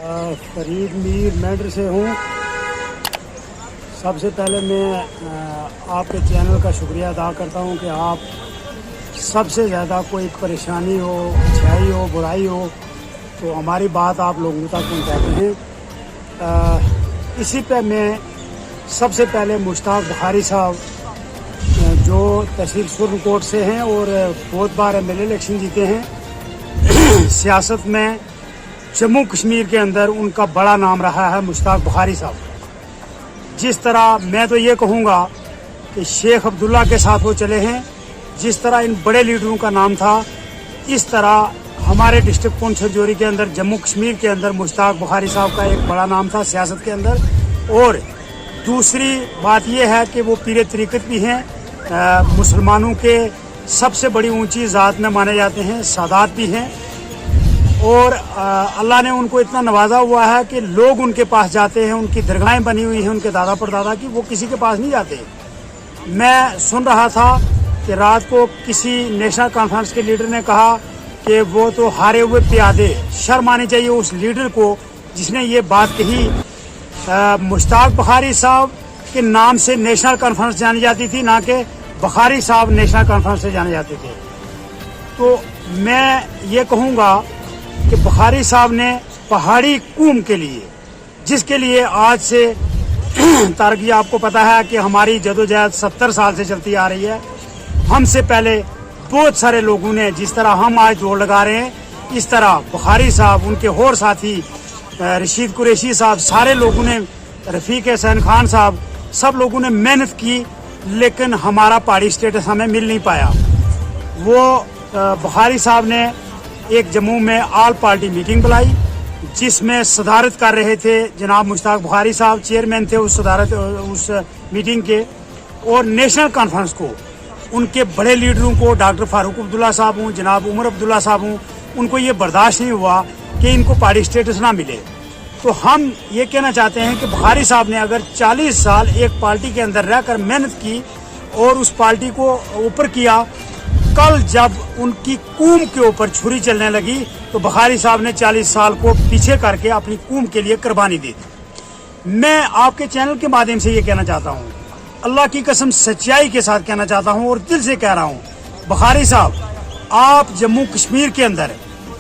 फरीद मीर मेंढर से हूँ। सबसे पहले मैं आपके चैनल का शुक्रिया अदा करता हूँ कि आप सबसे ज़्यादा कोई परेशानी हो, अच्छाई हो, बुराई हो तो हमारी बात आप लोगों तक पहुँचाते हैं। इसी पे मैं सबसे पहले मुश्ताक बुखारी साहब जो तहसील सुरनकोट से हैं और बहुत बार एमएलए इलेक्शन जीते हैं। सियासत में जम्मू कश्मीर के अंदर उनका बड़ा नाम रहा है मुश्ताक बुखारी साहब। जिस तरह मैं तो ये कहूँगा कि शेख अब्दुल्ला के साथ वो चले हैं, जिस तरह इन बड़े लीडरों का नाम था, इस तरह हमारे डिस्ट्रिक्ट पुंछ राजौरी के अंदर जम्मू कश्मीर के अंदर मुश्ताक बुखारी साहब का एक बड़ा नाम था सियासत के अंदर। और दूसरी बात यह है कि वो पीर तरीक़त भी हैं, मुसलमानों के सबसे बड़ी ऊंची ज़ात में माने जाते हैं, सादात भी हैं। और अल्लाह ने उनको इतना नवाजा हुआ है कि लोग उनके पास जाते हैं, उनकी दरगाहें बनी हुई हैं उनके दादा परदादा की, वो किसी के पास नहीं जाते। मैं सुन रहा था कि रात को किसी नेशनल कॉन्फ्रेंस के लीडर ने कहा कि वो तो हारे हुए प्यादे, शर्म आनी चाहिए उस लीडर को जिसने ये बात कही। मुश्ताक बुखारी साहब के नाम से नेशनल कॉन्फ्रेंस जानी जाती थी, ना कि बुखारी साहब नेशनल कॉन्फ्रेंस से जाने जाते थे। तो मैं ये कहूँगा कि बुखारी साहब ने पहाड़ी कौम के लिए, जिसके लिए आज से तारक जी आपको पता है कि हमारी जदोजहद 70 साल से चलती आ रही है। हमसे पहले बहुत सारे लोगों ने, जिस तरह हम आज दौड़ लगा रहे हैं, इस तरह बुखारी साहब, उनके और साथी रशीद कुरैशी साहब, सारे लोगों ने, रफीक हसन खान साहब, सब लोगों ने मेहनत की, लेकिन हमारा पहाड़ी स्टेटस हमें मिल नहीं पाया। वो बुखारी साहब ने एक जम्मू में ऑल पार्टी मीटिंग बुलाई जिसमें सदारत कर रहे थे जनाब मुश्ताक बुखारी साहब, चेयरमैन थे उस मीटिंग के। और नेशनल कॉन्फ्रेंस को उनके बड़े लीडरों को, डॉक्टर फारूक अब्दुल्ला साहब हूँ, जनाब उमर अब्दुल्ला साहब हूँ, उनको ये बर्दाश्त नहीं हुआ कि इनको पहाड़ी स्टेटस ना मिले। तो हम ये कहना चाहते हैं कि बुखारी साहब ने अगर 40 साल एक पार्टी के अंदर रहकर मेहनत की और उस पार्टी को ऊपर किया, कल जब उनकी कौम के ऊपर छुरी चलने लगी तो बुखारी साहब ने 40 साल को पीछे करके अपनी कौम के लिए कुर्बानी दी थी। मैं आपके चैनल के माध्यम से ये कहना चाहता हूँ, अल्लाह की कसम सच्चाई के साथ कहना चाहता हूँ और दिल से कह रहा हूँ, बुखारी साहब आप जम्मू कश्मीर के अंदर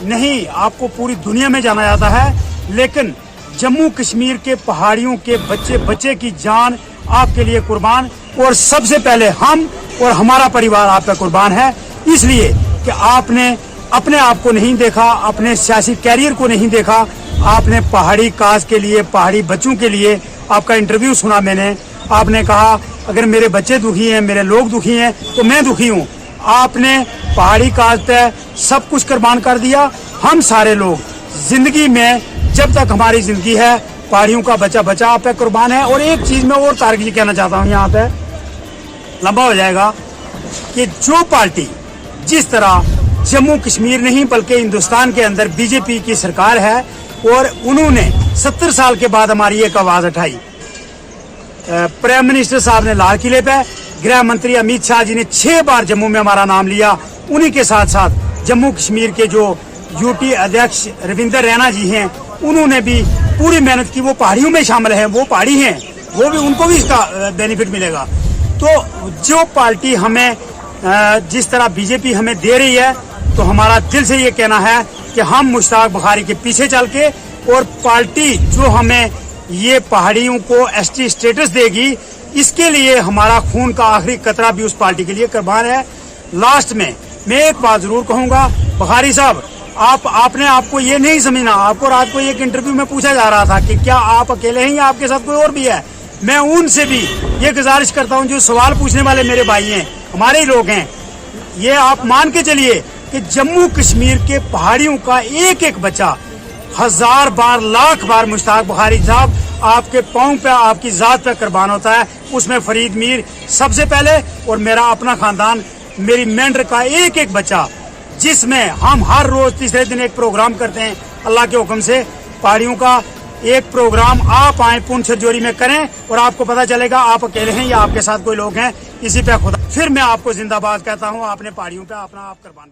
नहीं, आपको पूरी दुनिया में जाना जाता है, लेकिन जम्मू कश्मीर के पहाड़ियों के बच्चे बच्चे की जान आपके लिए कुर्बान, और सबसे पहले हम और हमारा परिवार आप पे कुर्बान है। इसलिए कि आपने अपने आप को नहीं देखा, अपने सियासी कैरियर को नहीं देखा, आपने पहाड़ी काज के लिए, पहाड़ी बच्चों के लिए आपका इंटरव्यू सुना मैंने। आपने कहा अगर मेरे बच्चे दुखी हैं, मेरे लोग दुखी हैं तो मैं दुखी हूँ। आपने पहाड़ी काज पे सब कुछ कुर्बान कर दिया। हम सारे लोग जिंदगी में जब तक हमारी जिंदगी है, पहाड़ियों का बच्चा बच्चा आप पे कुर्बान है। और एक चीज मैं और तारक जी कहना चाहता हूँ, यहाँ पे लंबा हो जाएगा, कि जो पार्टी जिस तरह जम्मू कश्मीर नहीं बल्कि हिंदुस्तान के अंदर बीजेपी की सरकार है और उन्होंने 70 साल के बाद हमारी एक आवाज उठाई। प्राइम मिनिस्टर साहब ने लाल किले पे, गृह मंत्री अमित शाह जी ने 6 बार जम्मू में हमारा नाम लिया। उन्हीं के साथ साथ जम्मू कश्मीर के जो यूटी अध्यक्ष रविंदर रैना जी हैं, उन्होंने भी पूरी मेहनत की। वो पहाड़ियों में शामिल हैं, वो पहाड़ी हैं, वो भी, उनको भी इसका बेनिफिट मिलेगा। तो जो पार्टी हमें जिस तरह बीजेपी हमें दे रही है, तो हमारा दिल से ये कहना है कि हम मुश्ताक बुखारी के पीछे चल के, और पार्टी जो हमें ये पहाड़ियों को एसटी स्टेटस देगी, इसके लिए हमारा खून का आखिरी कतरा भी उस पार्टी के लिए कुर्बान है। लास्ट में मैं एक बात जरूर कहूंगा, बुखारी साहब आपने आपको ये नहीं समझना। आपको रात को एक इंटरव्यू में पूछा जा रहा था कि क्या आप अकेले हैं या आपके साथ कोई और भी है। मैं उनसे भी ये गुजारिश करता हूं, जो सवाल पूछने वाले मेरे भाई हैं, हमारे ही लोग हैं, ये आप मान के चलिए कि जम्मू कश्मीर के पहाड़ियों का एक एक बच्चा 1000 बार, लाख बार मुश्ताक बुखारी साहब आपके पाँव पे, आपकी जात पे कुर्बान होता है। उसमें फरीद मीर सबसे पहले, और मेरा अपना खानदान, मेरी मेंढर का एक एक बच्चा, जिसमें हम हर रोज तीसरे दिन एक प्रोग्राम करते हैं अल्लाह के हुक्म से। पहाड़ियों का एक प्रोग्राम आप आए पुंछ राजौरी में करें और आपको पता चलेगा आप अकेले हैं या आपके साथ कोई लोग हैं। इसी पे खुदा, फिर मैं आपको जिंदाबाद कहता हूँ। आपने पहाड़ियों पे अपना आप कुर्बान